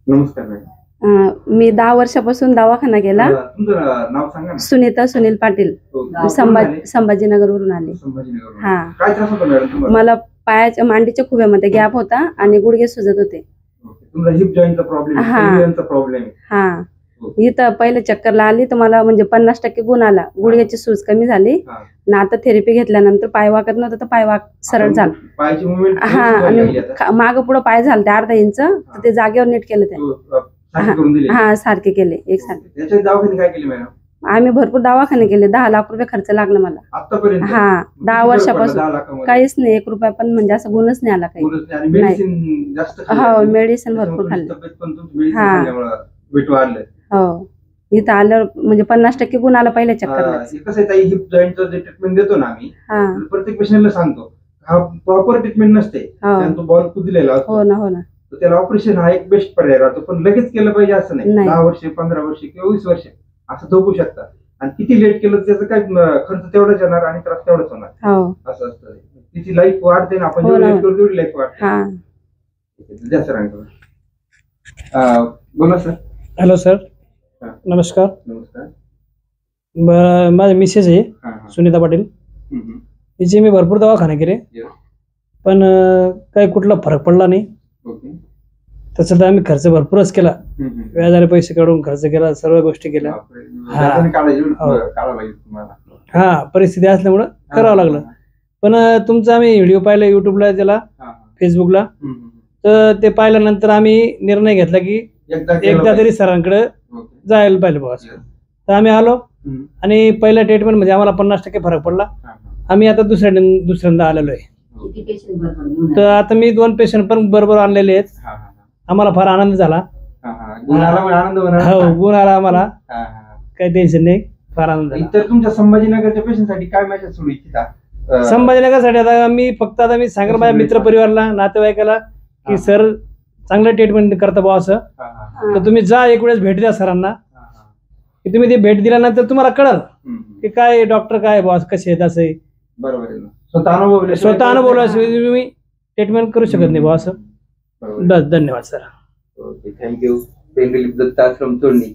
नमस्कार मॅडम. मी 10 वर्षापासून दवाखाना केला. तुमचं नाव सांगा ना. सुनीता सुनील पाटील, संभाजीनगरवरून आले. संभाजीनगर. हा. काय त्रास होता मॅडम तुम्हाला? मला पायाच्या मांडीच्या खुब्यामध्ये गॅप होता आणि गुडघे सुजत होते. तुम्हाला हिप जॉईंटचा प्रॉब्लेम आहे, टेलियनचा प्रॉब्लेम आहे. हा. इथं पहिले चक्करला आली तर मला म्हणजे 50% गुण आला, गुडघ्याची सूज कमी झाली ना. आता थेरपी घेतल्यानंतर पाय वाकत नव्हतं तर पाय सरळ झाला. पायाची मूवमेंट हा. आणि माग पुढे पाय झालं ते अर्धा इंच, तर ते जागेवर नीट केलं ते. हा, सारखे केले एकसारखे. त्याच्या दवाखाने काय केले मॅडम? आम्ही भरपूर दवाखाने केले. 10 लाख रुपये खर्च लागला मला आतापर्यंत. हा, 10 वर्षापासून काहीच नाही, 1 रुपया पण म्हणजे असं गुणच नाही आला काही. हो, मेडिसिन भरपूर खाल्ले. हा. वेट वाढलं. हो, इथं आल्यावर म्हणजे 50% गुण आला पहिल्या चक्करला. कसं आहे, हिप जॉईंटचं जे ट्रीटमेंट देतो ना आम्ही, प्रत्येक पेशंटला सांगतो हा प्रॉपर ट्रीटमेंट नसते. तो बॉल कुजलेला असतो. हो ना, हो ना. त्याला ऑपरेशन हा एक बेस्ट पर्याय राहतो, पण लगेच केलं पाहिजे असं नाही. 10 वर्ष, 15 वर्ष किंवा 20 वर्ष असं झोपू शकतात. आणि किती लेट केलं त्याचं काय खर्च तेवढाच येणार आणि त्रास तेवढाच होणार. असं असतं. तिची लाईफ वाढते ना, आपण जेवढी लेट करू तेवढी लाईफ वाढते. द्या सर. बोला सर. हॅलो सर, नमस्कार. नमस्कार. माझे मिसेस आहे सुनीता पाटील. तिचे मी भरपूर दवाखाने केले, पण काही कुठला फरक पडला नाही. तसं तर आम्ही खर्च भरपूरच केला, व्याजाने पैसे काढून खर्च केला, सर्व गोष्टी केल्या. हा, परिस्थिती असल्यामुळं करावं लागलं. पण तुमचा आम्ही व्हिडिओ पाहिला युट्यूबला, त्याला फेसबुकला, तर ते पाहिल्यानंतर आम्ही निर्णय घेतला की एकदा तरी सरांकडे जायला पाहिजे बघा. तर आम्ही आलो आणि पहिल्या ट्रीटमेंट मध्ये आम्हाला 50% फरक पडला. आम्ही आता दुसऱ्यांदा आलेलो आहे. तर आता मी 2 पेशंट पण बरोबर आणलेले आहेत. आम्हाला फार आनंद झाला. हो, गुण आला आम्हाला, काही टेन्शन नाही, फार आनंद झाला. तर तुमच्या संभाजीनगरच्या पेशंटसाठी काय मेसेज सोडू इच्छिता? संभाजीनगरसाठी आता मी सांगेल माझ्या मित्र परिवाराला, नातेवाईकाला की सर चांगलं ट्रीटमेंट करता बा असं. तर तुम्ही जा, एक वेळेस भेट द्या सरांना. की तुम्ही ती भेट दिल्यानंतर तुम्हाला कळल की काय डॉक्टर काय बॉस कसे आहेत असं. बरोबर आहे. स्वतः अनुभवल्याशिवाय तुम्ही ट्रीटमेंट करू शकत नाही बॉस. धन्यवाद sir. Okay, thank you. Pain relief Datta Ashram तोडणी.